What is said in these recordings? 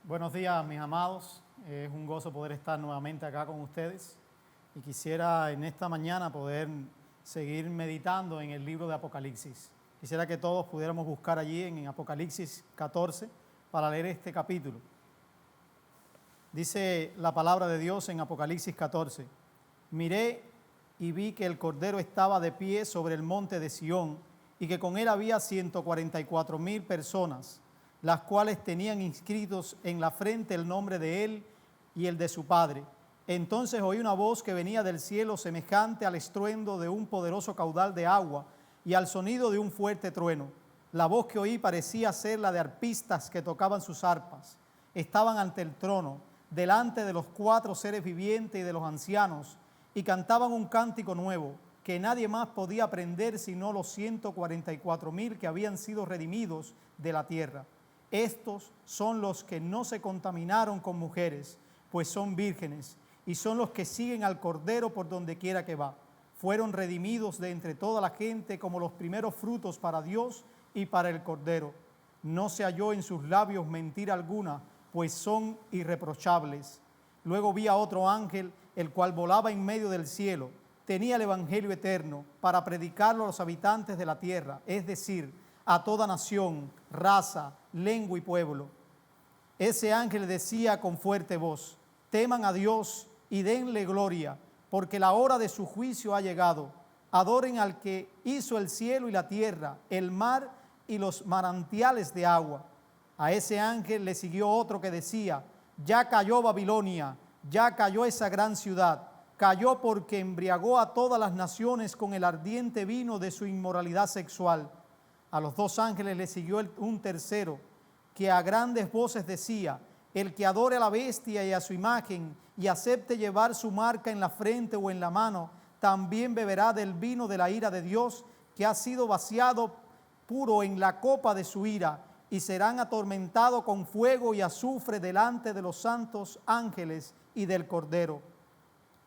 Buenos días, mis amados. Es un gozo poder estar nuevamente acá con ustedes y quisiera en esta mañana poder seguir meditando en el libro de Apocalipsis. Quisiera que todos pudiéramos buscar allí en Apocalipsis 14 para leer este capítulo. Dice la palabra de Dios en Apocalipsis 14: Miré y vi que el Cordero estaba de pie sobre el monte de Sión y que con él había 144,000 personas, las cuales tenían inscritos en la frente el nombre de él y el de su Padre. Entonces oí una voz que venía del cielo semejante al estruendo de un poderoso caudal de agua y al sonido de un fuerte trueno. La voz que oí parecía ser la de arpistas que tocaban sus arpas. Estaban ante el trono, delante de los 4 seres vivientes y de los ancianos, y cantaban un cántico nuevo que nadie más podía aprender sino los 144,000 que habían sido redimidos de la tierra. Estos son los que no se contaminaron con mujeres, pues son vírgenes, y son los que siguen al Cordero por donde quiera que va. Fueron redimidos de entre toda la gente como los primeros frutos para Dios y para el Cordero. No se halló en sus labios mentira alguna, pues son irreprochables. Luego vi a otro ángel, el cual volaba en medio del cielo. Tenía el evangelio eterno para predicarlo a los habitantes de la tierra, es decir, a toda nación, raza, lengua y pueblo. Ese ángel decía con fuerte voz: teman a Dios y denle gloria, porque la hora de su juicio ha llegado. Adoren al que hizo el cielo y la tierra, el mar y los manantiales de agua. A ese ángel le siguió otro que decía: ya cayó Babilonia, ya cayó esa gran ciudad, cayó porque embriagó a todas las naciones con el ardiente vino de su inmoralidad sexual. A los 2 ángeles le siguió un tercero, que a grandes voces decía: el que adore a la bestia y a su imagen y acepte llevar su marca en la frente o en la mano, también beberá del vino de la ira de Dios, que ha sido vaciado puro en la copa de su ira, y serán atormentados con fuego y azufre delante de los santos ángeles y del Cordero.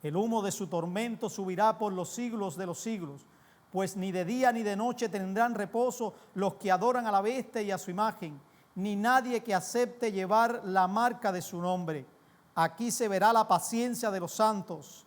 El humo de su tormento subirá por los siglos de los siglos, pues ni de día ni de noche tendrán reposo los que adoran a la bestia y a su imagen, ni nadie que acepte llevar la marca de su nombre. Aquí se verá la paciencia de los santos,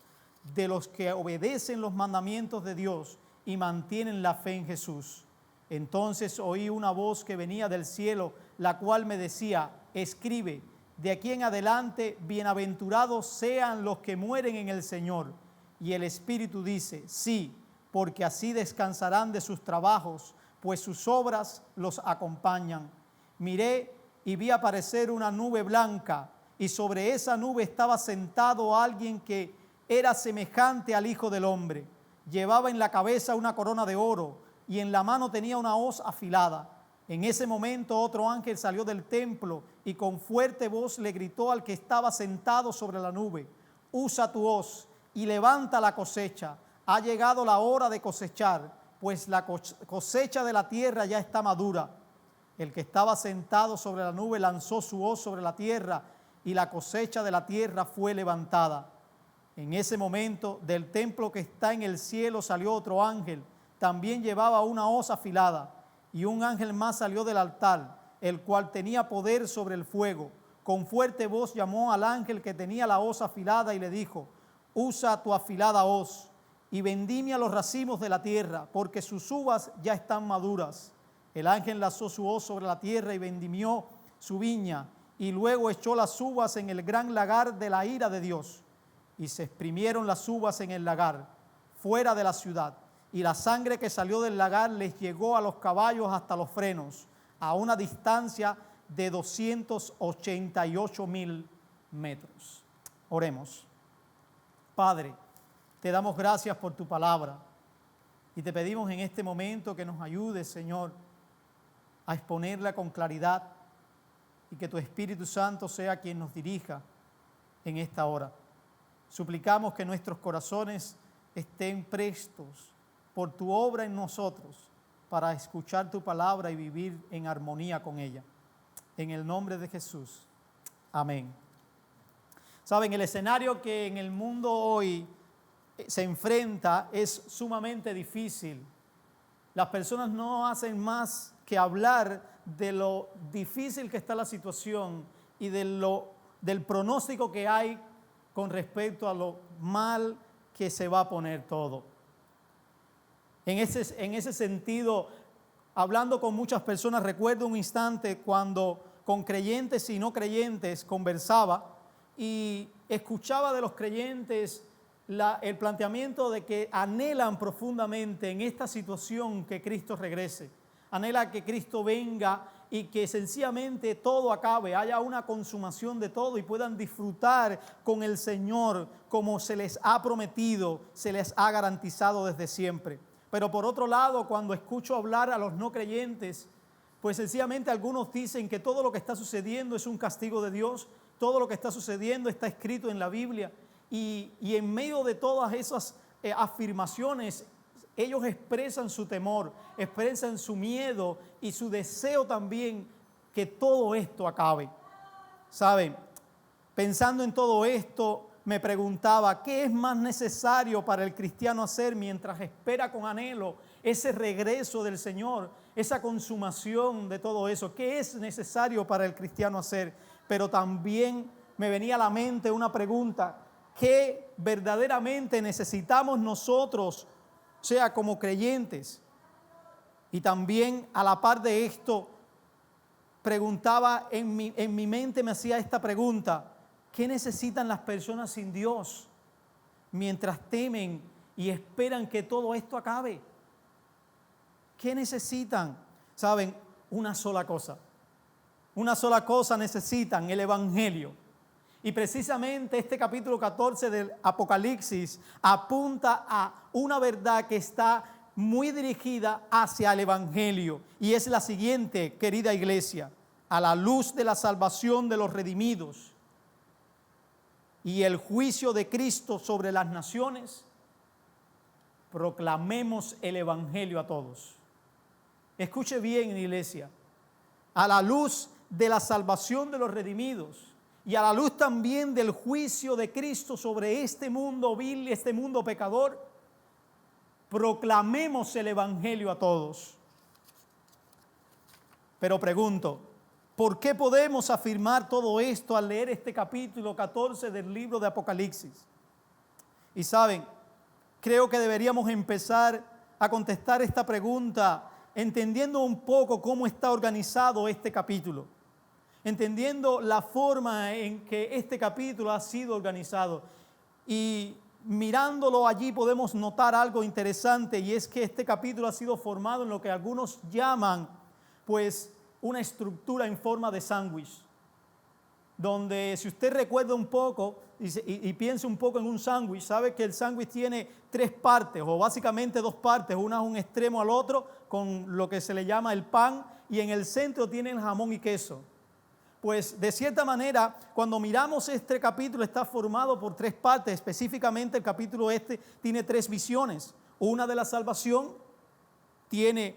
de los que obedecen los mandamientos de Dios y mantienen la fe en Jesús. Entonces oí una voz que venía del cielo, la cual me decía: escribe, de aquí en adelante bienaventurados sean los que mueren en el Señor. Y el Espíritu dice: sí, porque así descansarán de sus trabajos, pues sus obras los acompañan. Miré y vi aparecer una nube blanca, y sobre esa nube estaba sentado alguien que era semejante al Hijo del Hombre. Llevaba en la cabeza una corona de oro, y en la mano tenía una hoz afilada. En ese momento otro ángel salió del templo y con fuerte voz le gritó al que estaba sentado sobre la nube: usa tu hoz y levanta la cosecha. Ha llegado la hora de cosechar, pues la cosecha de la tierra ya está madura. El que estaba sentado sobre la nube lanzó su hoz sobre la tierra y la cosecha de la tierra fue levantada. En ese momento del templo que está en el cielo salió otro ángel. También llevaba una hoz afilada, y un ángel más salió del altar, el cual tenía poder sobre el fuego. Con fuerte voz llamó al ángel que tenía la hoz afilada y le dijo: usa tu afilada hoz y vendimia los racimos de la tierra, porque sus uvas ya están maduras. El ángel lanzó su hoz sobre la tierra y vendimió su viña, y luego echó las uvas en el gran lagar de la ira de Dios. Y se exprimieron las uvas en el lagar, fuera de la ciudad, y la sangre que salió del lagar les llegó a los caballos hasta los frenos, a una distancia de 288,000 metros. Oremos. Padre, te damos gracias por tu palabra y te pedimos en este momento que nos ayudes, Señor, a exponerla con claridad y que tu Espíritu Santo sea quien nos dirija en esta hora. Suplicamos que nuestros corazones estén prestos por tu obra en nosotros para escuchar tu palabra y vivir en armonía con ella. En el nombre de Jesús. Amén. Saben, el escenario que en el mundo hoy se enfrenta es sumamente difícil. Las personas no hacen más que hablar de lo difícil que está la situación y del pronóstico que hay con respecto a lo mal que se va a poner todo. En ese sentido, hablando con muchas personas, recuerdo un instante cuando con creyentes y no creyentes conversaba y escuchaba de los creyentes el planteamiento de que anhelan profundamente en esta situación que Cristo regrese. Anhela que Cristo venga y que sencillamente todo acabe, haya una consumación de todo y puedan disfrutar con el Señor como se les ha prometido, se les ha garantizado desde siempre. Pero por otro lado, cuando escucho hablar a los no creyentes, pues sencillamente algunos dicen que todo lo que está sucediendo es un castigo de Dios, todo lo que está sucediendo está escrito en la Biblia y en medio de todas esas afirmaciones, ellos expresan su temor, expresan su miedo y su deseo también que todo esto acabe. ¿Saben? Pensando en todo esto, me preguntaba, ¿qué es más necesario para el cristiano hacer mientras espera con anhelo ese regreso del Señor, esa consumación de todo eso? ¿Qué es necesario para el cristiano hacer? Pero también me venía a la mente una pregunta, ¿qué verdaderamente necesitamos nosotros, o sea, como creyentes? Y también a la par de esto, preguntaba en mi mente, me hacía esta pregunta, ¿qué necesitan las personas sin Dios mientras temen y esperan que todo esto acabe? ¿Qué necesitan? ¿Saben? Una sola cosa necesitan, el Evangelio. Y precisamente este capítulo 14 del Apocalipsis apunta a una verdad que está muy dirigida hacia el Evangelio. Y es la siguiente, querida iglesia: a la luz de la salvación de los redimidos y el juicio de Cristo sobre las naciones, proclamemos el Evangelio a todos. Escuche bien, iglesia, a la luz de la salvación de los redimidos y a la luz también del juicio de Cristo sobre este mundo vil, este mundo pecador, proclamemos el Evangelio a todos. Pero pregunto, ¿por qué podemos afirmar todo esto al leer este capítulo 14 del libro de Apocalipsis? Y saben, creo que deberíamos empezar a contestar esta pregunta entendiendo un poco cómo está organizado este capítulo, entendiendo la forma en que este capítulo ha sido organizado. Y mirándolo allí podemos notar algo interesante, y es que este capítulo ha sido formado en lo que algunos llaman, pues, una estructura en forma de sándwich, donde si usted recuerda un poco y piensa un poco en un sándwich, sabe que el sándwich tiene tres partes, o básicamente dos partes, una a un extremo al otro, con lo que se le llama el pan, y en el centro tiene el jamón y queso. Pues de cierta manera, cuando miramos este capítulo, está formado por tres partes. Específicamente el capítulo tiene tres visiones: una de la salvación, tiene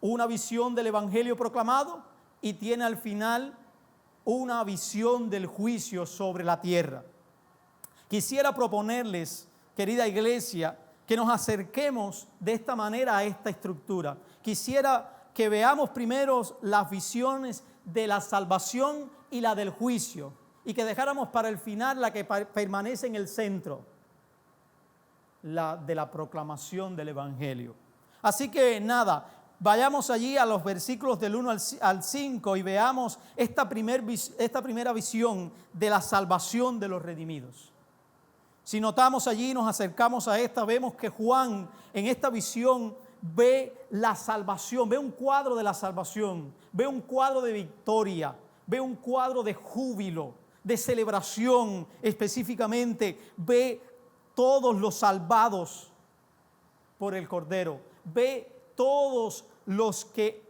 una visión del evangelio proclamado y tiene al final una visión del juicio sobre la tierra. Quisiera proponerles, querida iglesia, que nos acerquemos de esta manera a esta estructura. Quisiera que veamos primero las visiones de la salvación y la del juicio, y que dejáramos para el final la que permanece en el centro, la de la proclamación del evangelio. Así que nada, vayamos allí a los versículos del 1 al 5 y veamos esta primera visión de la salvación de los redimidos. Si notamos allí, nos acercamos a esta, vemos que Juan en esta visión ve la salvación, ve un cuadro de la salvación, ve un cuadro de victoria, ve un cuadro de júbilo, de celebración. Específicamente ve todos los salvados por el Cordero, ve todos los que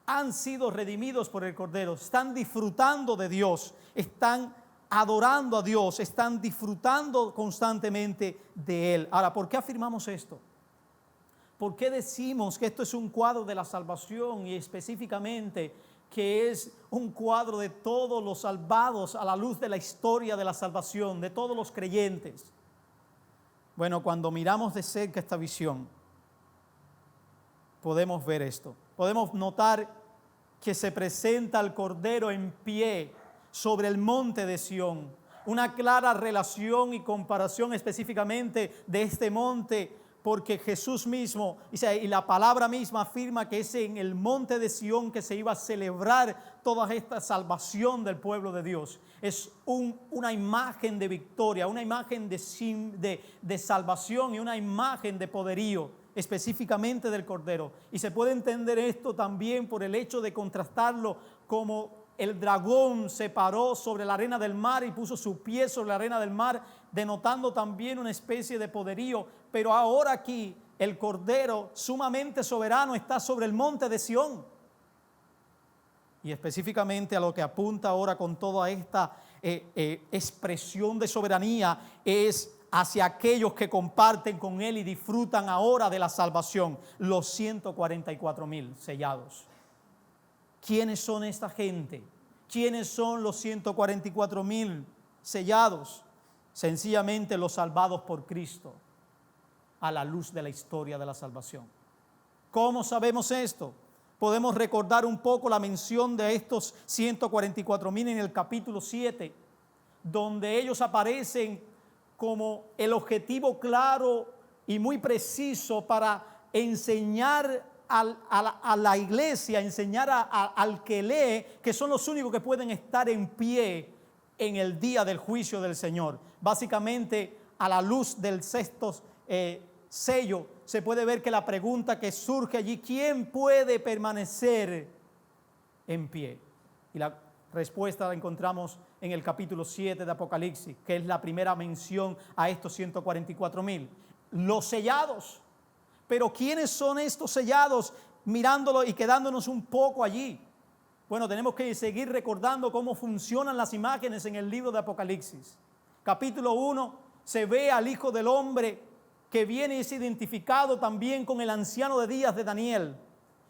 han sido redimidos por el Cordero, están disfrutando de Dios, están adorando a Dios, están disfrutando constantemente de Él. Ahora, ¿por qué afirmamos esto? ¿Por qué decimos que esto es un cuadro de la salvación y específicamente que es un cuadro de todos los salvados a la luz de la historia de la salvación, de todos los creyentes? Bueno, cuando miramos de cerca esta visión, podemos ver esto. Podemos notar que se presenta al Cordero en pie sobre el monte de Sión. Una clara relación y comparación específicamente de este monte, porque Jesús mismo, y la palabra misma afirma que es en el monte de Sión que se iba a celebrar toda esta salvación del pueblo de Dios. Es una imagen de victoria, una imagen de salvación y una imagen de poderío, específicamente del Cordero. Y se puede entender esto también por el hecho de contrastarlo como el dragón se paró sobre la arena del mar y puso su pie sobre la arena del mar, denotando también una especie de poderío. Pero ahora aquí el Cordero sumamente soberano está sobre el monte de Sión. Y específicamente a lo que apunta ahora con toda esta expresión de soberanía es hacia aquellos que comparten con Él y disfrutan ahora de la salvación, los 144,000 sellados. ¿Quiénes son esta gente? ¿Quiénes son los 144,000 sellados? Sencillamente los salvados por Cristo a la luz de la historia de la salvación. ¿Cómo sabemos esto? Podemos recordar un poco la mención de estos 144,000 en el capítulo 7, donde ellos aparecen como el objetivo claro y muy preciso para enseñar a la iglesia, enseñar al que lee, que son los únicos que pueden estar en pie en el día del juicio del Señor. Básicamente, a la luz del sexto sello, se puede ver que la pregunta que surge allí, ¿quién puede permanecer en pie? Y la respuesta la encontramos en el capítulo 7 de Apocalipsis, que es la primera mención a estos 144,000. Los sellados. Pero ¿quiénes son estos sellados? Mirándolo y quedándonos un poco allí. Bueno, tenemos que seguir recordando cómo funcionan las imágenes en el libro de Apocalipsis. Capítulo 1, se ve al Hijo del Hombre que viene y es identificado también con el anciano de días de Daniel.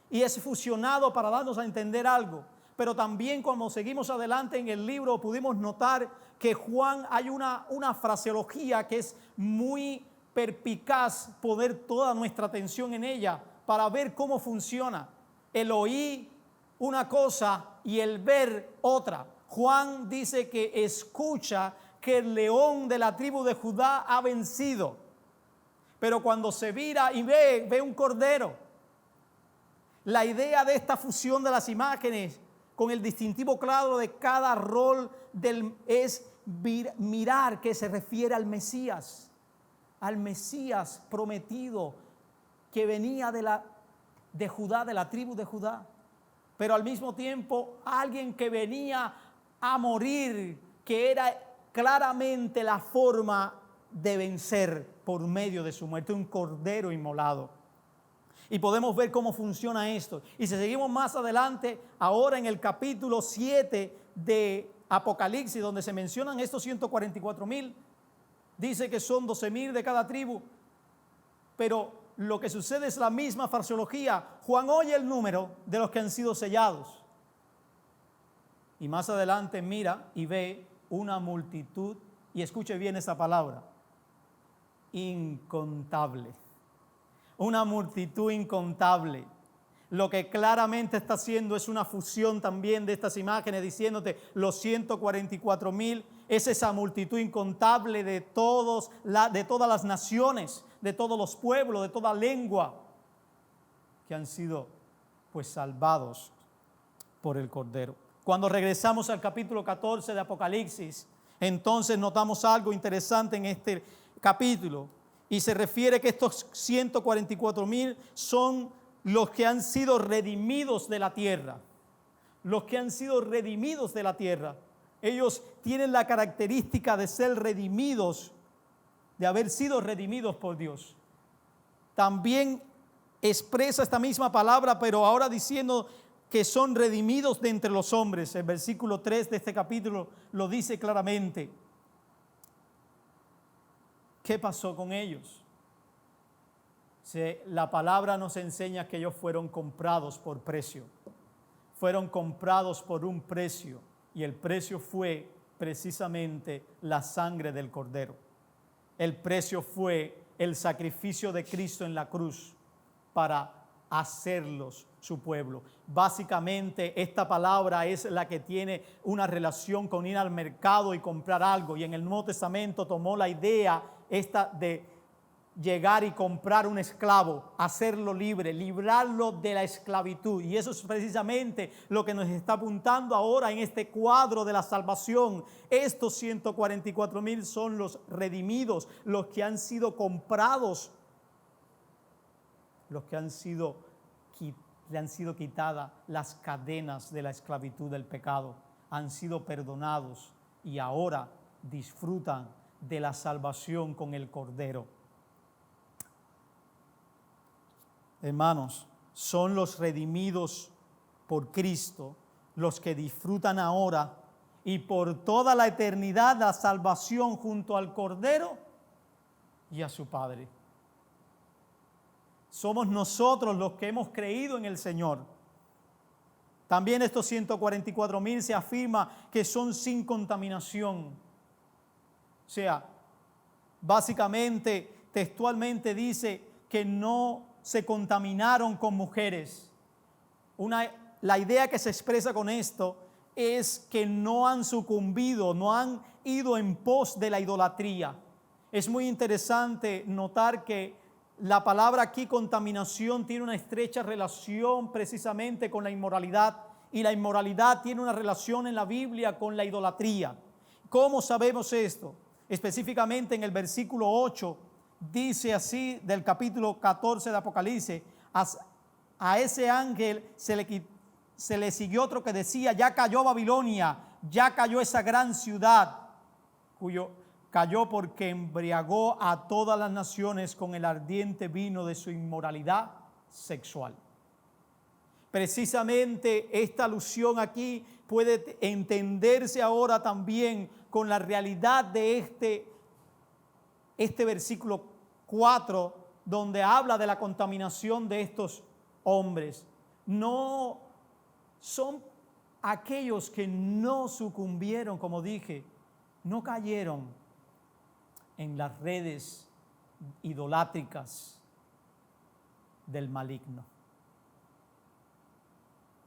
Y es fusionado para darnos a entender algo. Pero también cuando seguimos adelante en el libro pudimos notar que Juan hay una fraseología que es muy perspicaz, poner toda nuestra atención en ella para ver cómo funciona. El oír una cosa y el ver otra. Juan dice que escucha que el león de la tribu de Judá ha vencido. Pero cuando se vira y ve un cordero. La idea de esta fusión de las imágenes con el distintivo claro de cada rol es mirar, que se refiere al Mesías prometido que venía de Judá, de la tribu de Judá, pero al mismo tiempo alguien que venía a morir, que era claramente la forma de vencer por medio de su muerte, un cordero inmolado. Y podemos ver cómo funciona esto. Y si seguimos más adelante, ahora en el capítulo 7 de Apocalipsis, donde se mencionan estos 144,000, dice que son 12,000 de cada tribu, pero lo que sucede es la misma fraseología. Juan oye el número de los que han sido sellados. Y más adelante mira y ve una multitud, y escuche bien esa palabra, incontable. Una multitud incontable. Lo que claramente está haciendo es una fusión también de estas imágenes, diciéndote los 144,000 es esa multitud incontable de todas las naciones, de todos los pueblos, de toda lengua, que han sido pues salvados por el Cordero. Cuando regresamos al capítulo 14 de Apocalipsis, entonces notamos algo interesante en este capítulo, y se refiere que estos 144,000 son los que han sido redimidos de la tierra. Los que han sido redimidos de la tierra. Ellos tienen la característica de ser redimidos, de haber sido redimidos por Dios. También expresa esta misma palabra, pero ahora diciendo que son redimidos de entre los hombres. El versículo 3 de este capítulo lo dice claramente. ¿Qué pasó con ellos? La palabra nos enseña que ellos fueron comprados por precio. Fueron comprados por un precio, y el precio fue precisamente la sangre del Cordero. El precio fue el sacrificio de Cristo en la cruz para hacerlos su pueblo. Básicamente esta palabra es la que tiene una relación con ir al mercado y comprar algo, y en el Nuevo Testamento tomó la idea esta de llegar y comprar un esclavo, hacerlo libre, librarlo de la esclavitud. Y eso es precisamente lo que nos está apuntando ahora en este cuadro de la salvación. Estos 144,000 son los redimidos, los que han sido comprados, los que le han sido quitadas las cadenas de la esclavitud del pecado, han sido perdonados y ahora disfrutan de la salvación con el Cordero. Hermanos, son los redimidos por Cristo los que disfrutan ahora y por toda la eternidad la salvación junto al Cordero y a su Padre. Somos nosotros los que hemos creído en el Señor. También estos 144,000 se afirma que son sin contaminación. O sea, básicamente, textualmente dice que no se contaminaron con mujeres. La idea que se expresa con esto es que no han sucumbido, no han ido en pos de la idolatría. Es muy interesante notar que la palabra aquí, contaminación, tiene una estrecha relación precisamente con la inmoralidad, y la inmoralidad tiene una relación en la Biblia con la idolatría. ¿Cómo sabemos esto? Específicamente en el versículo 8, dice así del capítulo 14 de Apocalipsis: a ese ángel se le siguió otro que decía, ya cayó Babilonia, ya cayó esa gran ciudad, cayó porque embriagó a todas las naciones con el ardiente vino de su inmoralidad sexual. Precisamente esta alusión aquí puede entenderse ahora también con la realidad de este versículo 4, donde habla de la contaminación de estos hombres. No son aquellos que no sucumbieron, como dije, no cayeron en las redes idolátricas del maligno.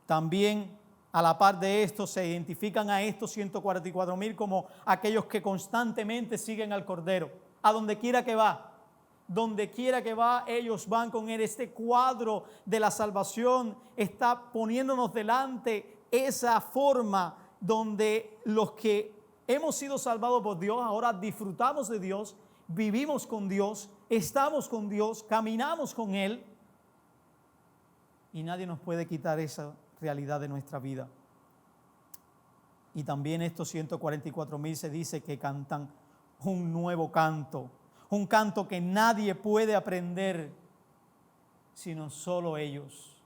También, a la par de esto, se identifican a estos 144,000 como aquellos que constantemente siguen al Cordero. A donde quiera que va, ellos van con él. Este cuadro de la salvación está poniéndonos delante esa forma donde los que hemos sido salvados por Dios ahora disfrutamos de Dios, vivimos con Dios, estamos con Dios, caminamos con Él, y nadie nos puede quitar esa realidad de nuestra vida. Y también estos 144,000 se dice que cantan un nuevo canto, un canto que nadie puede aprender sino solo ellos,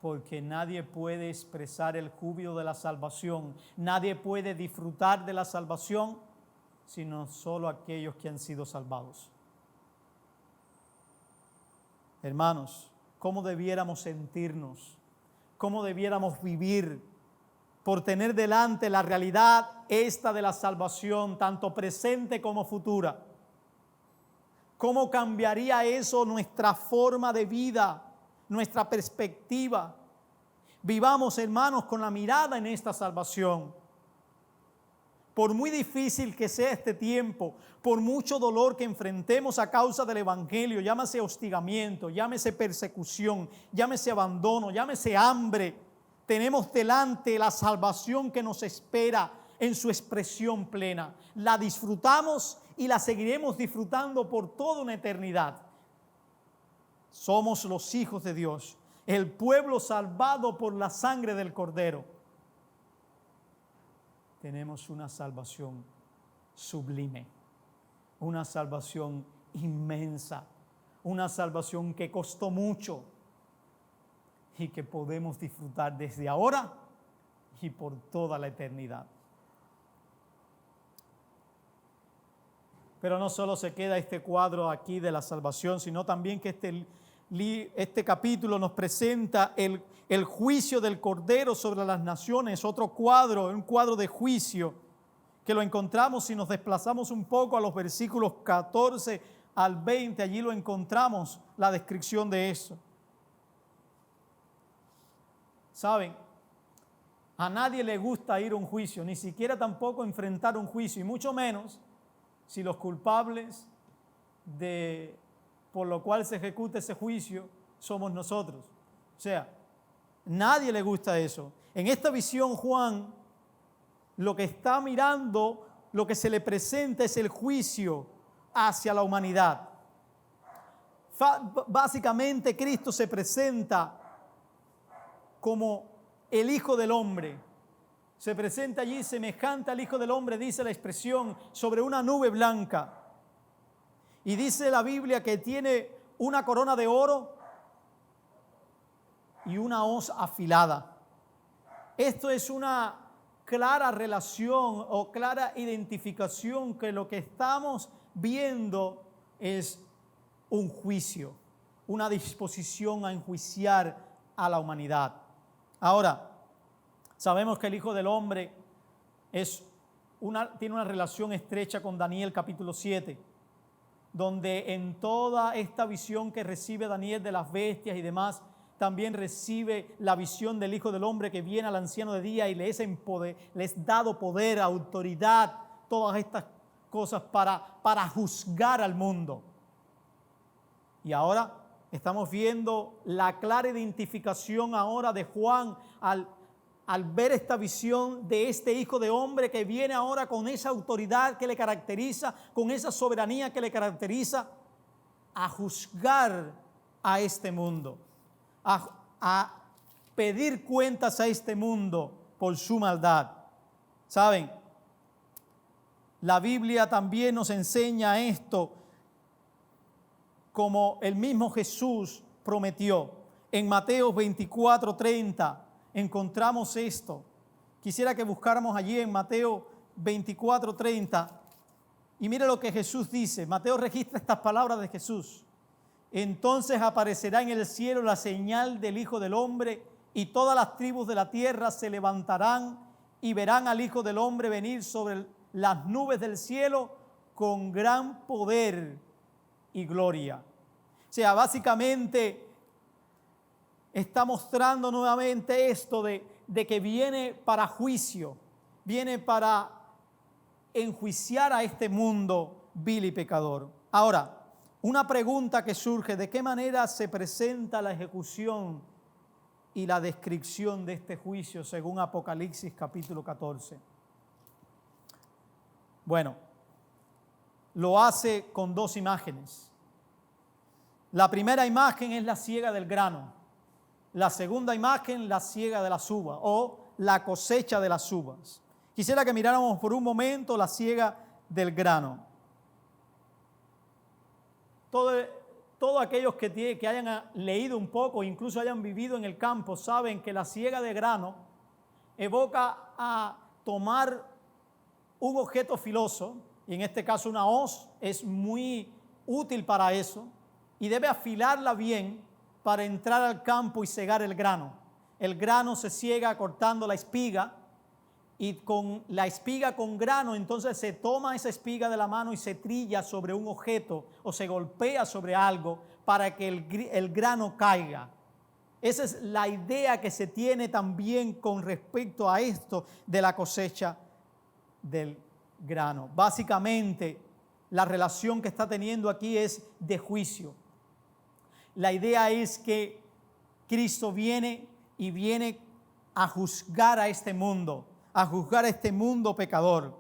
porque nadie puede expresar el júbilo de la salvación, nadie puede disfrutar de la salvación sino solo aquellos que han sido salvados. Hermanos, ¿cómo debiéramos sentirnos? ¿Cómo debiéramos vivir por tener delante la realidad esta de la salvación, tanto presente como futura? ¿Cómo cambiaría eso nuestra forma de vida, nuestra perspectiva? Vivamos, hermanos, con la mirada en esta salvación. Por muy difícil que sea este tiempo, por mucho dolor que enfrentemos a causa del Evangelio, llámese hostigamiento, llámese persecución, llámese abandono, llámese hambre, tenemos delante la salvación que nos espera en su expresión plena. La disfrutamos y la seguiremos disfrutando por toda una eternidad. Somos los hijos de Dios, el pueblo salvado por la sangre del Cordero. Tenemos una salvación sublime, una salvación inmensa, una salvación que costó mucho y que podemos disfrutar desde ahora y por toda la eternidad. Pero no solo se queda este cuadro aquí de la salvación, sino también que este capítulo nos presenta el juicio del Cordero sobre las naciones, otro cuadro, un cuadro de juicio que lo encontramos si nos desplazamos un poco a los versículos 14 al 20, allí lo encontramos la descripción de eso. ¿Saben? A nadie le gusta ir a un juicio, ni siquiera tampoco enfrentar un juicio, y mucho menos si los culpables por lo cual se ejecuta ese juicio somos nosotros. O sea, nadie le gusta eso. En esta visión, Juan lo que está mirando, lo que se le presenta es el juicio hacia la humanidad. Básicamente, Cristo se presenta como el Hijo del Hombre. Se presenta allí semejante al Hijo del Hombre, dice la expresión, sobre una nube blanca. Y dice la Biblia que tiene una corona de oro y una hoz afilada. Esto es una clara relación o clara identificación que lo que estamos viendo es un juicio, una disposición a enjuiciar a la humanidad. Ahora, sabemos que el Hijo del Hombre tiene una relación estrecha con Daniel capítulo 7, donde en toda esta visión que recibe Daniel de las bestias y demás, también recibe la visión del Hijo del Hombre que viene al anciano de día y le es dado poder, autoridad, todas estas cosas para juzgar al mundo. Y ahora estamos viendo la clara identificación ahora de Juan al ver esta visión de este Hijo de Hombre que viene ahora con esa autoridad que le caracteriza, con esa soberanía que le caracteriza, a juzgar a este mundo, a pedir cuentas a este mundo por su maldad. ¿Saben? La Biblia también nos enseña esto, como el mismo Jesús prometió. En Mateo 24:30 encontramos esto. Quisiera que buscáramos allí en Mateo 24:30 y mire lo que Jesús dice. Mateo registra estas palabras de Jesús. Entonces aparecerá en el cielo la señal del Hijo del Hombre y todas las tribus de la tierra se levantarán y verán al Hijo del Hombre venir sobre las nubes del cielo con gran poder y gloria. O sea, básicamente está mostrando nuevamente esto de que viene para juicio, viene para enjuiciar a este mundo vil y pecador. Ahora, una pregunta que surge: ¿de qué manera se presenta la ejecución y la descripción de este juicio según Apocalipsis capítulo 14? Bueno, lo hace con dos imágenes. La primera imagen es la siega del grano. La segunda imagen, la siega de las uvas o la cosecha de las uvas. Quisiera que miráramos por un momento la siega del grano. Todos aquellos que hayan leído un poco, incluso hayan vivido en el campo, saben que la siega de grano evoca a tomar un objeto filoso, y en este caso una hoz es muy útil para eso, y debe afilarla bien para entrar al campo y segar el grano. El grano se siega cortando la espiga, y con la espiga con grano entonces se toma esa espiga de la mano y se trilla sobre un objeto o se golpea sobre algo para que el grano caiga. Esa es la idea que se tiene también con respecto a esto de la cosecha del grano. Básicamente, la relación que está teniendo aquí es de juicio. La idea es que Cristo viene y viene a juzgar a este mundo, a juzgar a este mundo pecador,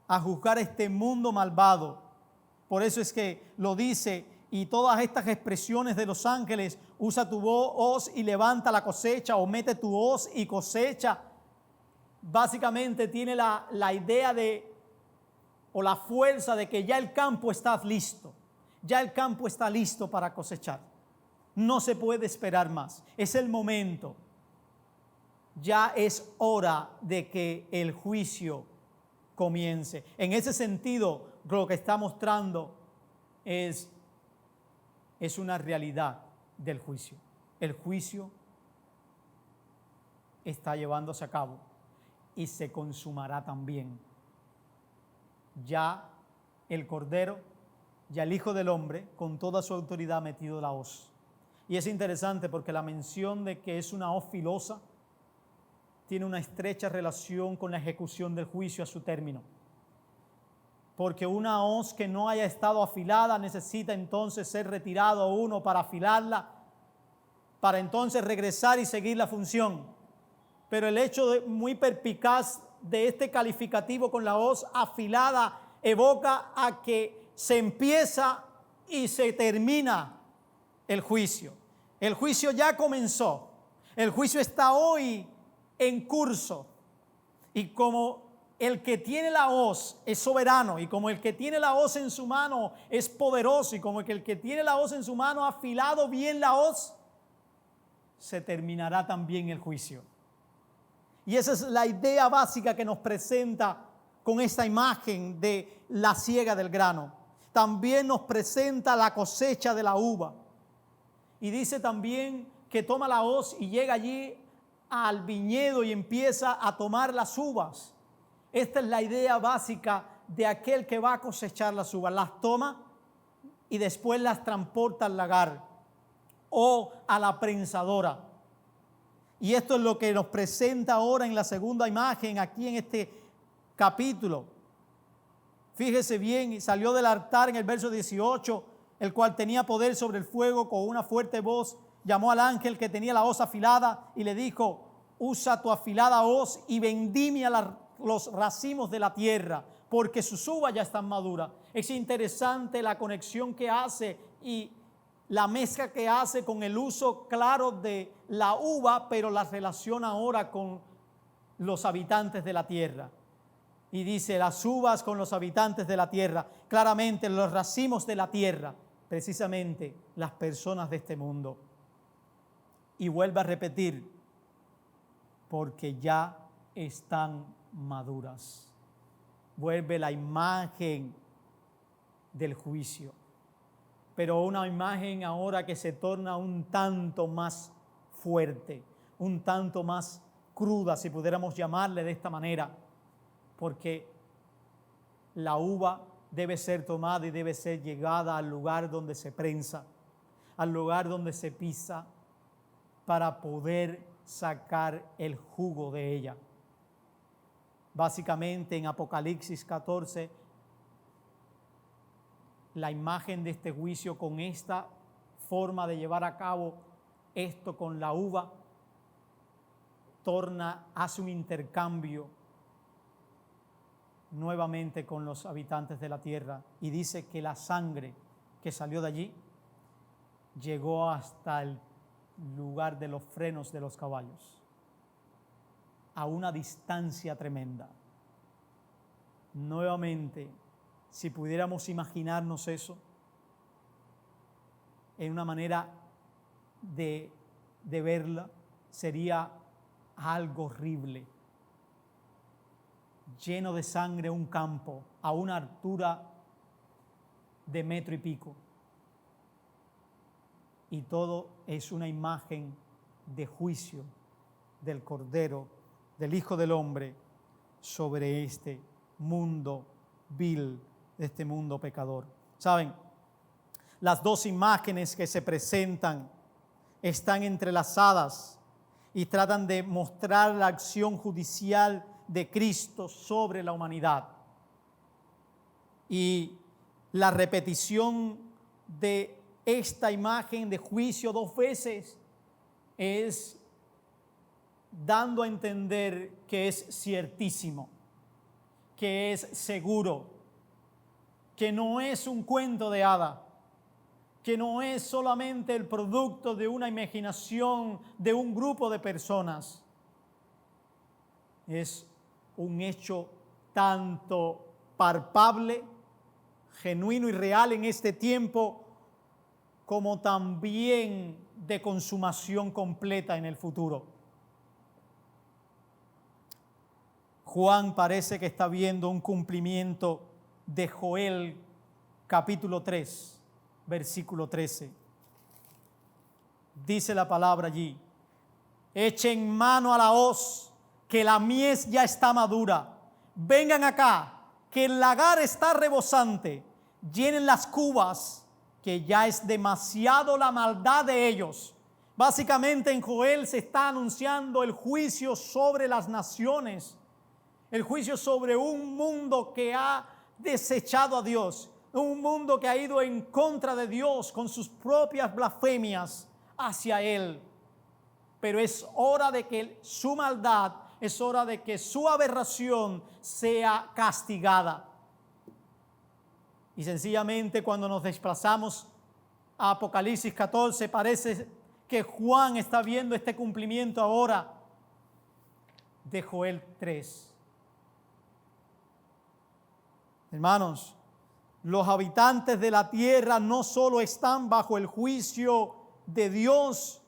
a juzgar a este mundo malvado. Por eso es que lo dice, y todas estas expresiones de los ángeles: usa tu hoz y levanta la cosecha, o mete tu hoz y cosecha. Básicamente tiene la idea o la fuerza de que ya el campo está listo. Ya el campo está listo para cosechar. No se puede esperar más. Es el momento. Ya es hora de que el juicio comience. En ese sentido, lo que está mostrando es una realidad del juicio. El juicio está llevándose a cabo y se consumará también. Ya el Cordero, ya el Hijo del Hombre, con toda su autoridad, ha metido la hoz. Y es interesante porque la mención de que es una hoz filosa tiene una estrecha relación con la ejecución del juicio a su término. Porque una hoz que no haya estado afilada necesita entonces ser retirado uno para afilarla, para entonces regresar y seguir la función. Pero el hecho muy perspicaz de este calificativo con la hoz afilada evoca a que se empieza y se termina el juicio. El juicio ya comenzó. El juicio está hoy en curso. Y como el que tiene la hoz es soberano, y como el que tiene la hoz en su mano es poderoso, y como el que tiene la hoz en su mano ha afilado bien la hoz, se terminará también el juicio. Y esa es la idea básica que nos presenta con esta imagen de la siega del grano. También nos presenta la cosecha de la uva. Y dice también que toma la hoz y llega allí al viñedo y empieza a tomar las uvas. Esta es la idea básica de aquel que va a cosechar las uvas. Las toma y después las transporta al lagar o a la prensadora. Y esto es lo que nos presenta ahora en la segunda imagen, aquí en este capítulo. Fíjese bien, y salió del altar en el verso 18, el cual tenía poder sobre el fuego, con una fuerte voz llamó al ángel que tenía la hoz afilada y le dijo: usa tu afilada hoz y vendimia los racimos de la tierra, porque sus uvas ya están maduras. Es interesante la conexión que hace y la mezcla que hace con el uso claro de la uva, pero la relaciona ahora con los habitantes de la tierra. Y dice las uvas con los habitantes de la tierra, claramente los racimos de la tierra, precisamente las personas de este mundo. Y vuelve a repetir, porque ya están maduras. Vuelve la imagen del juicio, pero una imagen ahora que se torna un tanto más fuerte, un tanto más cruda, si pudiéramos llamarle de esta manera, porque la uva debe ser tomada y debe ser llegada al lugar donde se prensa, al lugar donde se pisa, para poder sacar el jugo de ella. Básicamente en Apocalipsis 14, la imagen de este juicio con esta forma de llevar a cabo esto con la uva, hace un intercambio nuevamente con los habitantes de la tierra, y dice que la sangre que salió de allí llegó hasta el lugar de los frenos de los caballos, a una distancia tremenda. Nuevamente, si pudiéramos imaginarnos eso en una manera de verla, sería algo horrible. Lleno de sangre un campo a una altura de 1,5 metros. Y todo es una imagen de juicio del Cordero, del Hijo del Hombre, sobre este mundo vil, este mundo pecador. ¿Saben? Las dos imágenes que se presentan están entrelazadas y tratan de mostrar la acción judicial de Cristo sobre la humanidad. Y la repetición de esta imagen de juicio 2 veces es dando a entender que es ciertísimo, que es seguro, que no es un cuento de hada, que no es solamente el producto de una imaginación de un grupo de personas. Es un hecho tanto palpable, genuino y real en este tiempo, como también de consumación completa en el futuro. Juan parece que está viendo un cumplimiento de Joel capítulo 3, versículo 13. Dice la palabra allí: echen mano a la hoz, que la mies ya está madura. Vengan acá, que el lagar está rebosante. Llenen las cubas, que ya es demasiado la maldad de ellos. Básicamente en Joel se está anunciando el juicio sobre las naciones, el juicio sobre un mundo que ha desechado a Dios, un mundo que ha ido en contra de Dios con sus propias blasfemias hacia Él. Pero es hora de que su maldad, es hora de que su aberración sea castigada. Y sencillamente cuando nos desplazamos a Apocalipsis 14, parece que Juan está viendo este cumplimiento ahora de Joel 3. Hermanos, los habitantes de la tierra no solo están bajo el juicio de Dios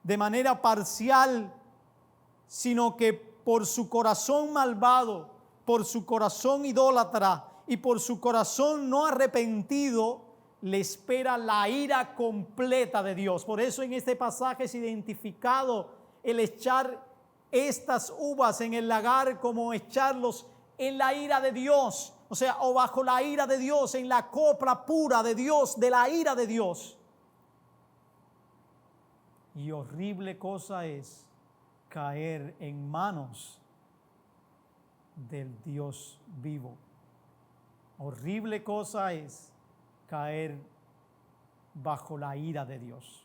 de manera parcial, sino que por su corazón malvado, por su corazón idólatra y por su corazón no arrepentido, le espera la ira completa de Dios. Por eso en este pasaje es identificado el echar estas uvas en el lagar como echarlos en la ira de Dios, o sea, o bajo la ira de Dios, en la copra pura de Dios, de la ira de Dios. Y horrible cosa es caer en manos del Dios vivo. Horrible cosa es caer bajo la ira de Dios.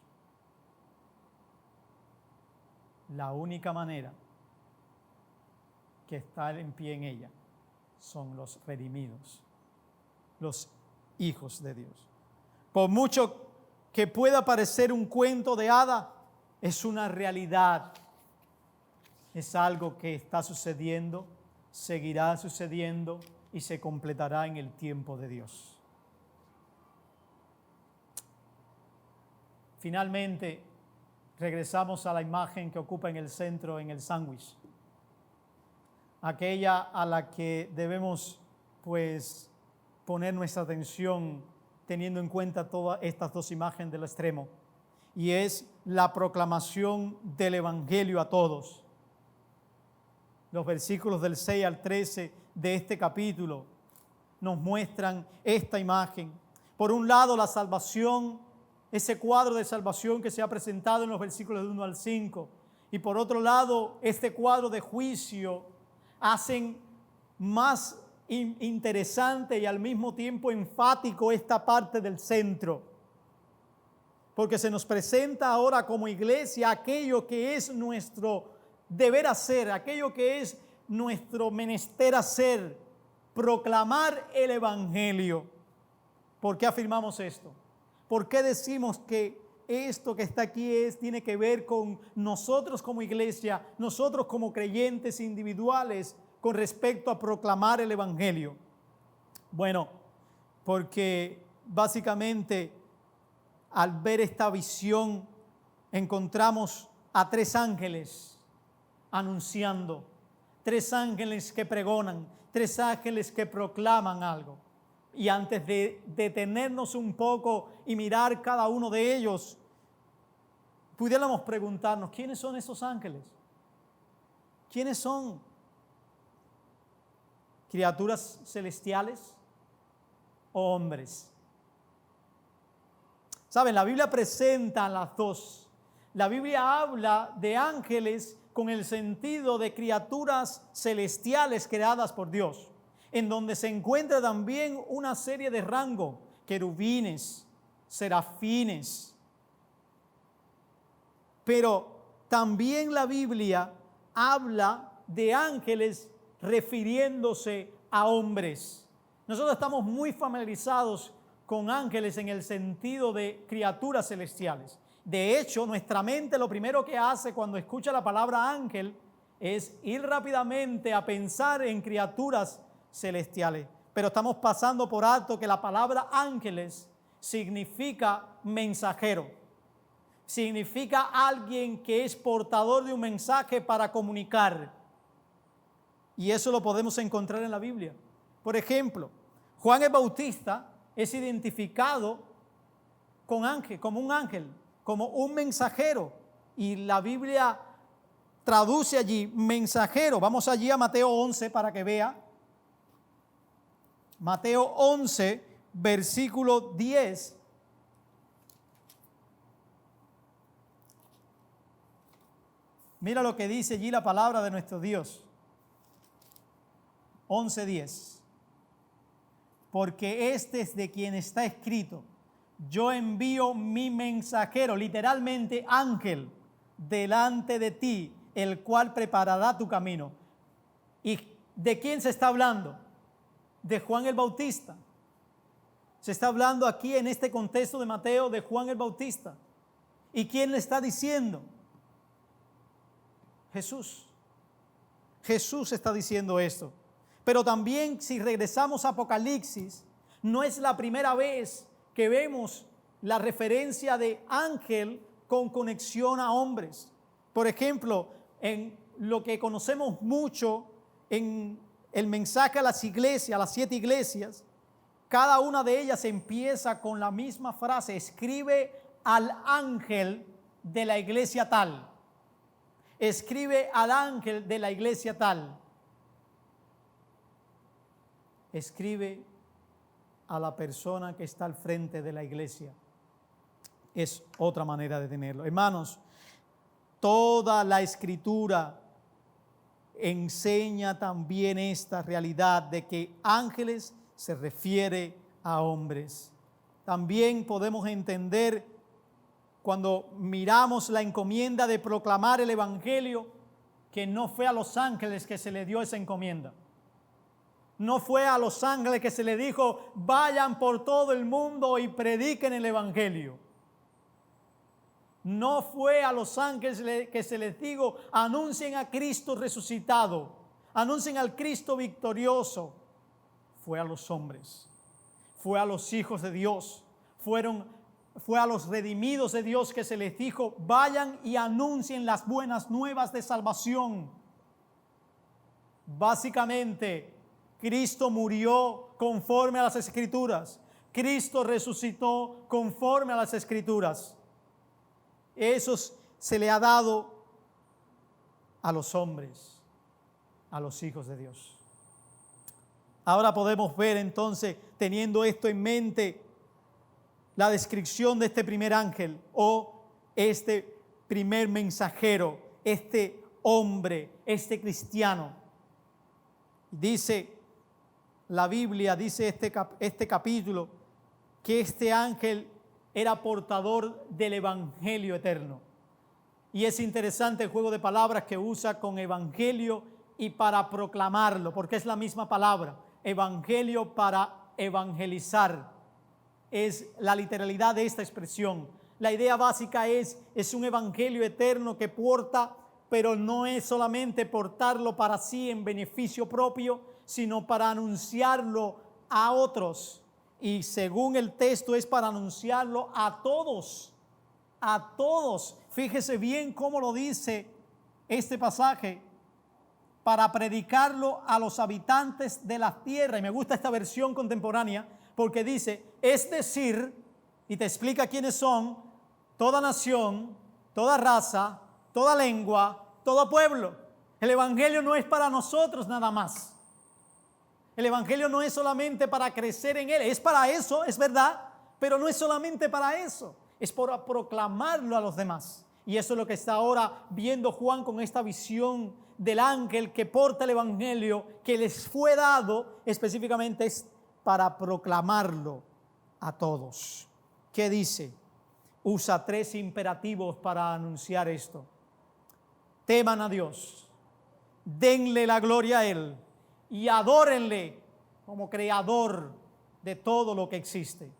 La única manera que estar en pie en ella son los redimidos, los hijos de Dios. Por mucho que pueda parecer un cuento de hadas, es una realidad. Es algo que está sucediendo, seguirá sucediendo y se completará en el tiempo de Dios. Finalmente, regresamos a la imagen que ocupa en el centro, en el sándwich. Aquella a la que debemos, pues, poner nuestra atención teniendo en cuenta todas estas dos imágenes del extremo. Y es la proclamación del Evangelio a todos. Los versículos del 6 al 13 de este capítulo nos muestran esta imagen. Por un lado, la salvación, ese cuadro de salvación que se ha presentado en los versículos del 1 al 5. Y por otro lado, este cuadro de juicio hacen más interesante y al mismo tiempo enfático esta parte del centro. Porque se nos presenta ahora como iglesia aquello que es nuestro deber hacer, aquello que es nuestro menester hacer, proclamar el Evangelio. ¿Por qué afirmamos esto? ¿Por qué decimos que esto que está aquí tiene que ver con nosotros como iglesia, nosotros como creyentes individuales con respecto a proclamar el Evangelio? Bueno, porque básicamente al ver esta visión encontramos a tres ángeles anunciando, tres ángeles que pregonan, tres ángeles que proclaman algo. Y antes de detenernos un poco y mirar cada uno de ellos, pudiéramos preguntarnos, ¿quiénes son esos ángeles? ¿Quiénes son? ¿Criaturas celestiales o hombres? Saben, la Biblia presenta las dos. La Biblia habla de ángeles con el sentido de criaturas celestiales creadas por Dios, en donde se encuentra también una serie de rango, querubines, serafines. Pero también la Biblia habla de ángeles refiriéndose a hombres. Nosotros estamos muy familiarizados con ángeles en el sentido de criaturas celestiales. De hecho, nuestra mente lo primero que hace cuando escucha la palabra ángel es ir rápidamente a pensar en criaturas celestiales. Pero estamos pasando por alto que la palabra ángeles significa mensajero. Significa alguien que es portador de un mensaje para comunicar. Y eso lo podemos encontrar en la Biblia. Por ejemplo, Juan el Bautista es identificado con ángel, como un ángel, como un mensajero. Y la Biblia traduce allí mensajero. Vamos allí a Mateo 11 para que vea. Mateo 11, versículo 10. Mira lo que dice allí la palabra de nuestro Dios. 11:10. Porque este es de quien está escrito: yo envío mi mensajero, literalmente ángel, delante de ti, el cual preparará tu camino. ¿Y de quién se está hablando? De Juan el Bautista. Se está hablando aquí en este contexto de Mateo de Juan el Bautista. ¿Y quién le está diciendo? Jesús. Jesús está diciendo esto. Pero también, si regresamos a Apocalipsis, no es la primera vez que vemos la referencia de ángel con conexión a hombres. Por ejemplo, en lo que conocemos mucho en el mensaje a las iglesias, a las 7 iglesias, cada una de ellas empieza con la misma frase: escribe al ángel de la iglesia tal. Escribe al ángel de la iglesia tal. Escribe a la persona que está al frente de la iglesia. Es otra manera de tenerlo. Hermanos, toda la escritura enseña también esta realidad de que ángeles se refiere a hombres. También podemos entender, cuando miramos la encomienda de proclamar el evangelio, que no fue a los ángeles que se le dio esa encomienda. No fue a los ángeles que se le dijo: vayan por todo el mundo y prediquen el evangelio. No fue a los ángeles que se les dijo: anuncien a Cristo resucitado, anuncien al Cristo victorioso. Fue a los hombres, fue a los hijos de Dios, fue a los redimidos de Dios que se les dijo: vayan y anuncien las buenas nuevas de salvación. Básicamente, Cristo murió conforme a las Escrituras. Cristo resucitó conforme a las Escrituras. Eso se le ha dado a los hombres, a los hijos de Dios. Ahora podemos ver entonces, teniendo esto en mente, la descripción de este primer ángel o este primer mensajero, este hombre, este cristiano. Dice la Biblia, dice este capítulo, que este ángel era portador del evangelio eterno. Y es interesante el juego de palabras que usa con evangelio y para proclamarlo, porque es la misma palabra, evangelio para evangelizar. Es la literalidad de esta expresión. La idea básica es un evangelio eterno que porta, pero no es solamente portarlo para sí en beneficio propio, sino para anunciarlo a otros. Y según el texto es para anunciarlo a todos. A todos. Fíjese bien cómo lo dice este pasaje. Para predicarlo a los habitantes de la tierra. Y me gusta esta versión contemporánea porque dice, es decir, y te explica quiénes son: toda nación, toda raza, toda lengua, todo pueblo. El evangelio no es para nosotros nada más. El evangelio no es solamente para crecer en él. Es para eso, es verdad, pero no es solamente para eso. Es para proclamarlo a los demás. Y eso es lo que está ahora viendo Juan con esta visión del ángel que porta el evangelio, que les fue dado específicamente es para proclamarlo a todos. ¿Qué dice? Usa 3 imperativos para anunciar esto. Teman a Dios, denle la gloria a Él y adórenle como creador de todo lo que existe.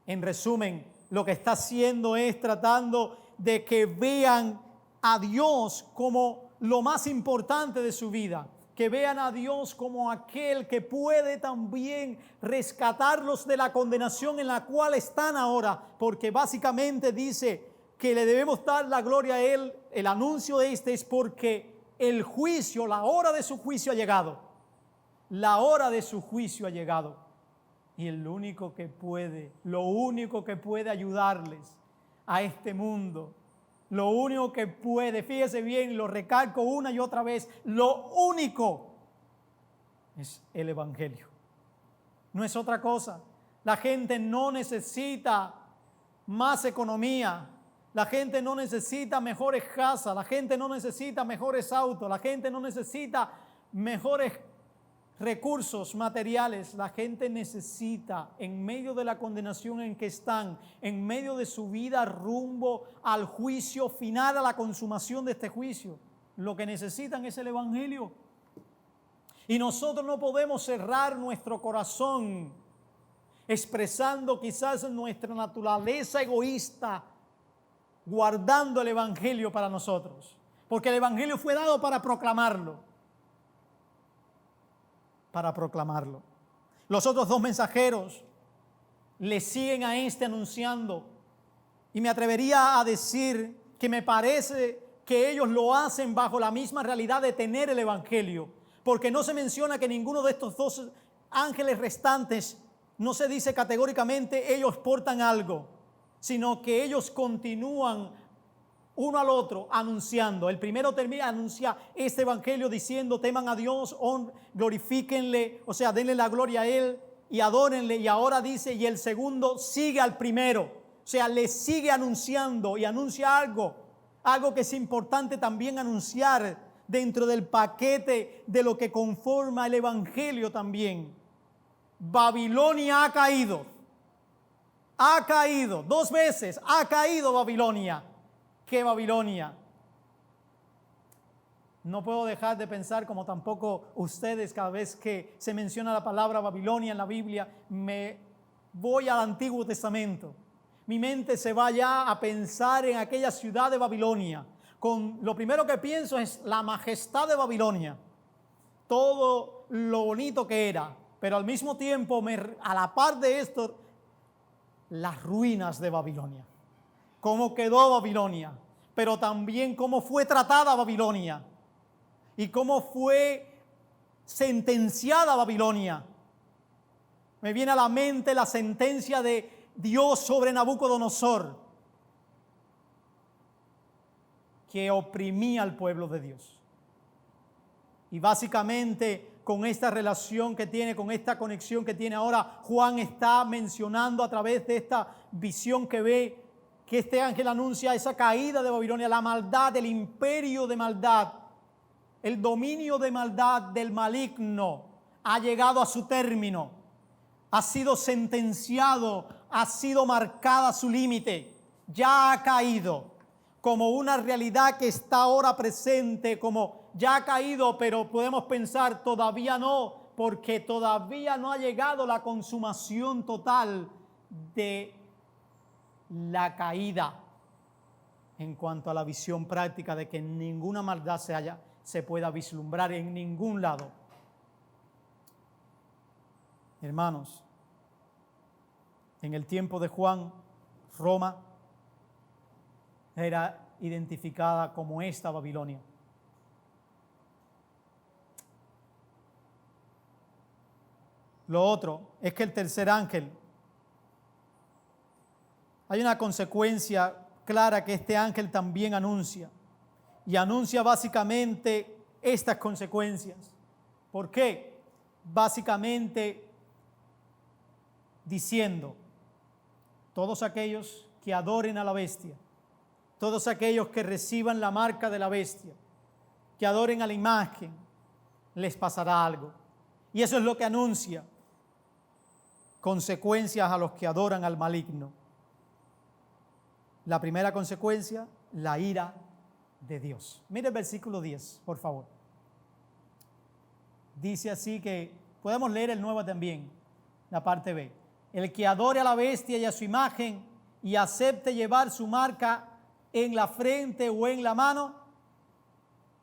En resumen, lo que está haciendo es tratando de que vean a Dios como lo más importante de su vida, que vean a Dios como aquel que puede también rescatarlos de la condenación en la cual están ahora, porque básicamente dice que le debemos dar la gloria a Él. El anuncio de este es porque el juicio, la hora de su juicio ha llegado. La hora de su juicio ha llegado. Y lo único que puede ayudarles a este mundo, Lo único que puede, fíjese bien, lo recalco una y otra vez, lo único es el Evangelio. No es otra cosa. La gente no necesita más economía. La gente no necesita mejores casas. La gente no necesita mejores autos. La gente no necesita mejores recursos materiales. La gente necesita, en medio de la condenación en que están, en medio de su vida rumbo al juicio final, a la consumación de este juicio, lo que necesitan es el Evangelio. Y nosotros no podemos cerrar nuestro corazón expresando quizás nuestra naturaleza egoísta, guardando el Evangelio para nosotros. Porque el Evangelio fue dado para proclamarlo. Para proclamarlo. Los otros dos mensajeros le siguen a este anunciando. Y me atrevería a decir que me parece que ellos lo hacen bajo la misma realidad de tener el Evangelio. Porque no se menciona que ninguno de estos dos ángeles restantes, no se dice categóricamente ellos portan algo, sino que ellos continúan uno al otro anunciando. El primero anuncia este evangelio diciendo: teman a Dios, glorifíquenle, o sea, denle la gloria a Él y adórenle. Y ahora dice, y el segundo sigue al primero, o sea, le sigue anunciando y anuncia algo que es importante también anunciar dentro del paquete de lo que conforma el evangelio también. Babilonia ha caído. Ha caído 2 veces, ha caído Babilonia. ¿Qué Babilonia? No puedo dejar de pensar, como tampoco ustedes, cada vez que se menciona la palabra Babilonia en la Biblia, me voy al Antiguo Testamento. Mi mente se va ya a pensar en aquella ciudad de Babilonia. Lo primero que pienso es la majestad de Babilonia, todo lo bonito que era, pero al mismo tiempo, a la par de esto, las ruinas de Babilonia, cómo quedó Babilonia, pero también cómo fue tratada Babilonia y cómo fue sentenciada Babilonia. Me viene a la mente la sentencia de Dios sobre Nabucodonosor, que oprimía al pueblo de Dios. Y básicamente con esta relación que tiene, con esta conexión que tiene ahora, Juan está mencionando a través de esta visión que ve, que este ángel anuncia esa caída de Babilonia, la maldad, el imperio de maldad, el dominio de maldad del maligno ha llegado a su término, ha sido sentenciado, ha sido marcada su límite, ya ha caído como una realidad que está ahora presente, como ya ha caído, pero podemos pensar todavía no, porque todavía no ha llegado la consumación total de la caída en cuanto a la visión práctica de que ninguna maldad se pueda vislumbrar en ningún lado. Hermanos, en el tiempo de Juan, Roma era identificada como esta Babilonia. Lo otro es que el tercer ángel, hay una consecuencia clara que este ángel también anuncia, y anuncia básicamente estas consecuencias. ¿Por qué? Básicamente diciendo: todos aquellos que adoren a la bestia, todos aquellos que reciban la marca de la bestia, que adoren a la imagen, les pasará algo. Y eso es lo que anuncia: consecuencias a los que adoran al maligno. La primera consecuencia, la ira de Dios. Mire el versículo 10, por favor. Dice así, que podemos leer el nuevo también, la parte B. El que adore a la bestia y a su imagen y acepte llevar su marca en la frente o en la mano,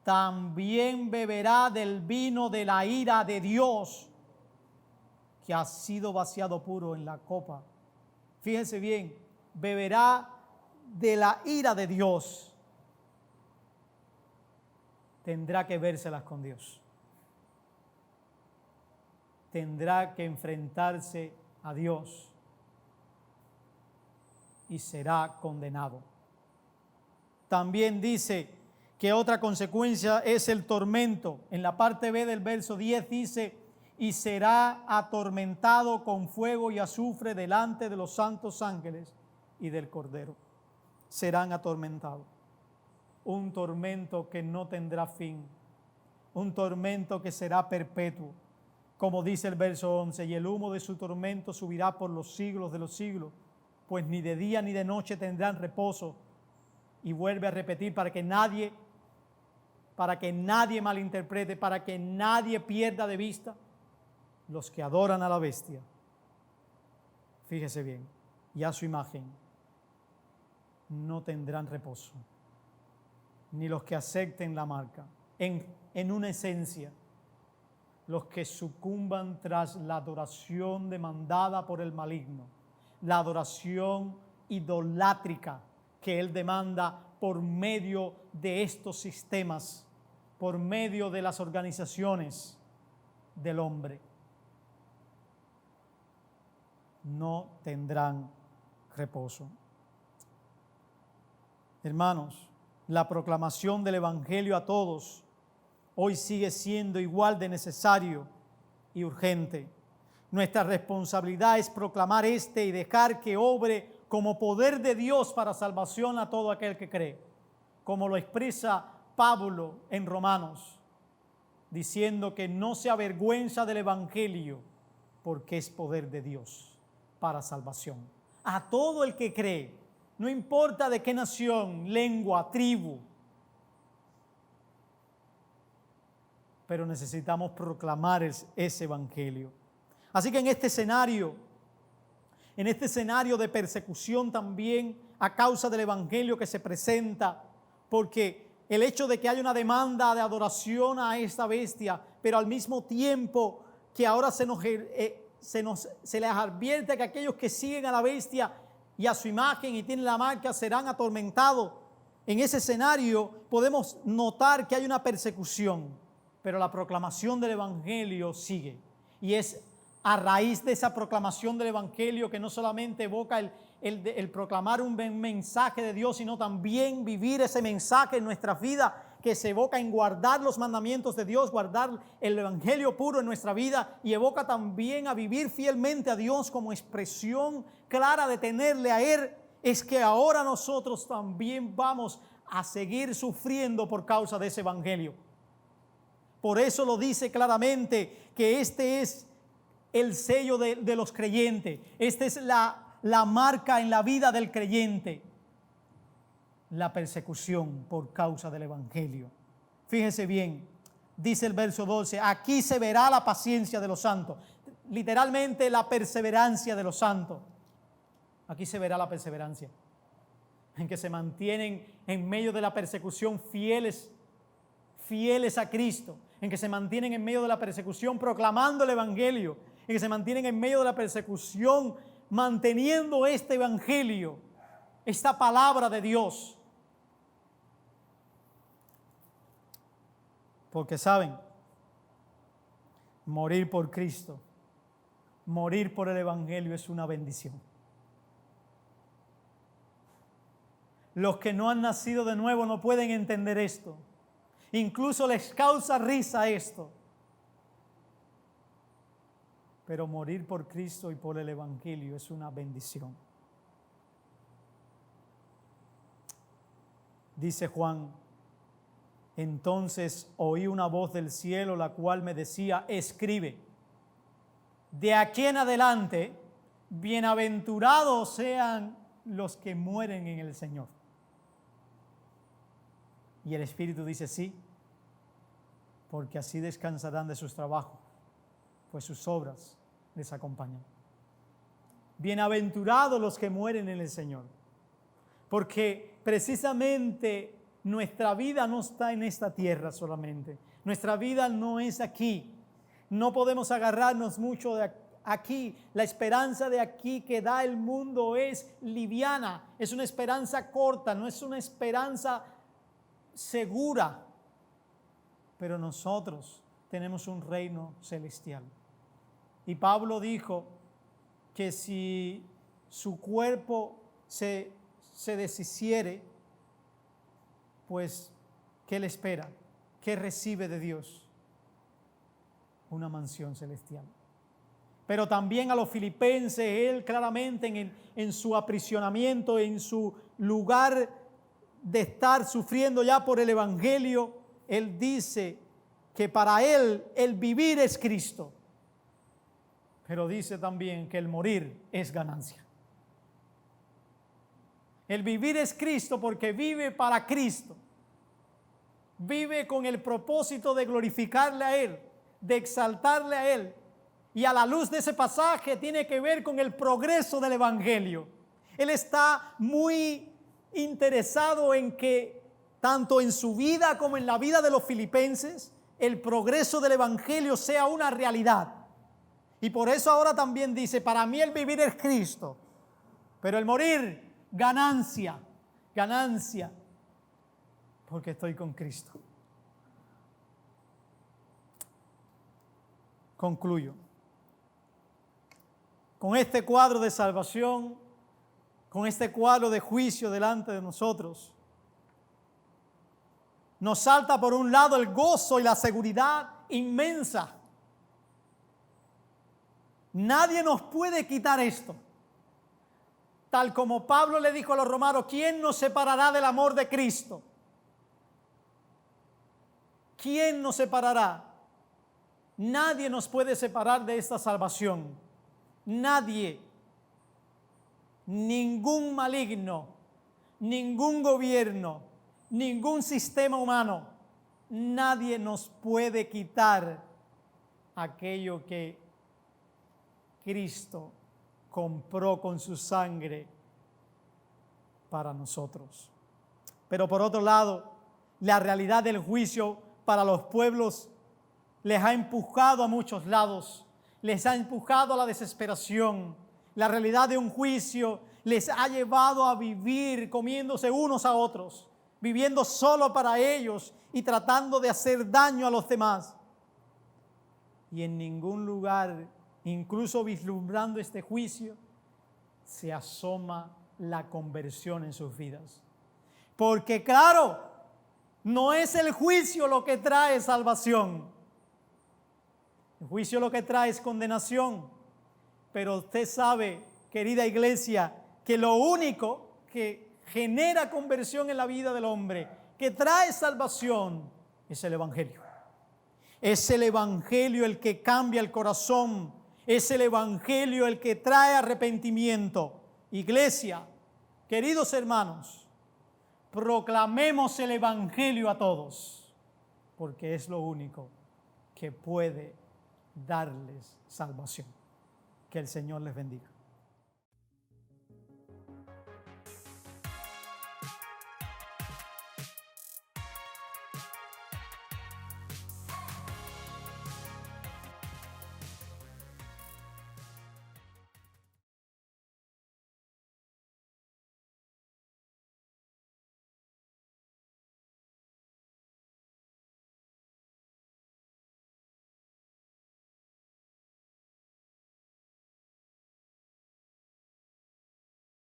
también beberá del vino de la ira de Dios, que ha sido vaciado puro en la copa. Fíjense bien, beberá de la ira de Dios. Tendrá que vérselas con Dios. Tendrá que enfrentarse a Dios y será condenado. También dice que otra consecuencia es el tormento. En la parte B del verso 10 dice, y será atormentado con fuego y azufre delante de los santos ángeles y del Cordero. Serán atormentados. Un tormento que no tendrá fin. Un tormento que será perpetuo. Como dice el verso 11, y el humo de su tormento subirá por los siglos de los siglos, pues ni de día ni de noche tendrán reposo. Y vuelve a repetir para que nadie malinterprete, para que nadie pierda de vista, los que adoran a la bestia, fíjese bien, y a su imagen, no tendrán reposo, ni los que acepten la marca. En una esencia, los que sucumban tras la adoración demandada por el maligno, la adoración idolátrica que él demanda por medio de estos sistemas, por medio de las organizaciones del hombre, no tendrán reposo. Hermanos, la proclamación del Evangelio a todos hoy sigue siendo igual de necesario y urgente. Nuestra responsabilidad es proclamar y dejar que obre como poder de Dios para salvación a todo aquel que cree, como lo expresa Pablo en Romanos, diciendo que no se avergüenza del Evangelio porque es poder de Dios para salvación. A todo el que cree, no importa de qué nación, lengua, tribu, pero necesitamos proclamar ese Evangelio. Así que en este escenario de persecución también a causa del Evangelio que se presenta, porque el hecho de que haya una demanda de adoración a esta bestia, pero al mismo tiempo que ahora se les advierte que aquellos que siguen a la bestia y a su imagen y tienen la marca serán atormentados. En ese escenario podemos notar que hay una persecución, pero la proclamación del Evangelio sigue. Y es a raíz de esa proclamación del Evangelio que no solamente evoca el proclamar un mensaje de Dios, sino también vivir ese mensaje en nuestra vida, que se evoca en guardar los mandamientos de Dios, guardar el Evangelio puro en nuestra vida, y evoca también a vivir fielmente a Dios como expresión clara de tenerle a Él. Es que ahora nosotros también vamos a seguir sufriendo por causa de ese Evangelio. Por eso lo dice claramente que este es el sello de los creyentes. Esta es la marca en la vida del creyente. La persecución por causa del Evangelio. Fíjese bien, dice el verso 12, aquí se verá la paciencia de los santos. Literalmente la perseverancia de los santos. Aquí se verá la perseverancia. En que se mantienen en medio de la persecución fieles a Cristo. En que se mantienen en medio de la persecución proclamando el Evangelio. En que se mantienen en medio de la persecución manteniendo este Evangelio, esta palabra de Dios. Porque saben, morir por Cristo, morir por el Evangelio es una bendición. Los que no han nacido de nuevo no pueden entender esto. Incluso les causa risa esto. Pero morir por Cristo y por el Evangelio es una bendición. Dice Juan, entonces oí una voz del cielo, la cual me decía, escribe, de aquí en adelante, bienaventurados sean los que mueren en el Señor. Y el Espíritu dice, sí, porque así descansarán de sus trabajos, pues sus obras les acompañan. Bienaventurados los que mueren en el Señor, porque precisamente nuestra vida no está en esta tierra solamente. Nuestra vida no es aquí. No podemos agarrarnos mucho de aquí. La esperanza de aquí que da el mundo es liviana, es una esperanza corta, no es una esperanza segura. Pero nosotros tenemos un reino celestial. Y Pablo dijo que si su cuerpo se deshiciere, pues, ¿qué le espera? ¿Qué recibe de Dios? Una mansión celestial. Pero también a los filipenses, él claramente en su aprisionamiento, en su lugar de estar sufriendo ya por el Evangelio, él dice que para él el vivir es Cristo. Pero dice también que el morir es ganancia. El vivir es Cristo porque vive para Cristo. Vive con el propósito de glorificarle a Él, de exaltarle a Él. Y a la luz de ese pasaje tiene que ver con el progreso del Evangelio. Él está muy interesado en que tanto en su vida como en la vida de los filipenses, el progreso del Evangelio sea una realidad. Y por eso ahora también dice, para mí el vivir es Cristo, pero el morir, ganancia, ganancia, porque estoy con Cristo. Concluyo. Con este cuadro de salvación, con este cuadro de juicio delante de nosotros, nos salta por un lado el gozo y la seguridad inmensa. Nadie nos puede quitar esto. Tal como Pablo le dijo a los romanos, ¿quién nos separará del amor de Cristo? ¿Quién nos separará? Nadie nos puede separar de esta salvación. Nadie. Ningún maligno, ningún gobierno, ningún sistema humano. Nadie nos puede quitar aquello que Cristo compró con su sangre para nosotros. Pero por otro lado, la realidad del juicio para los pueblos les ha empujado a muchos lados, les ha empujado a la desesperación. La realidad de un juicio les ha llevado a vivir comiéndose unos a otros, viviendo solo para ellos y tratando de hacer daño a los demás. Y en ningún lugar, incluso vislumbrando este juicio, se asoma la conversión en sus vidas. Porque claro, no es el juicio lo que trae salvación. El juicio lo que trae es condenación. Pero usted sabe, querida iglesia, que lo único que genera conversión en la vida del hombre, que trae salvación, es el Evangelio. Es el Evangelio el que cambia el corazón. Es el Evangelio el que trae arrepentimiento. Iglesia, queridos hermanos, proclamemos el Evangelio a todos, porque es lo único que puede darles salvación. Que el Señor les bendiga.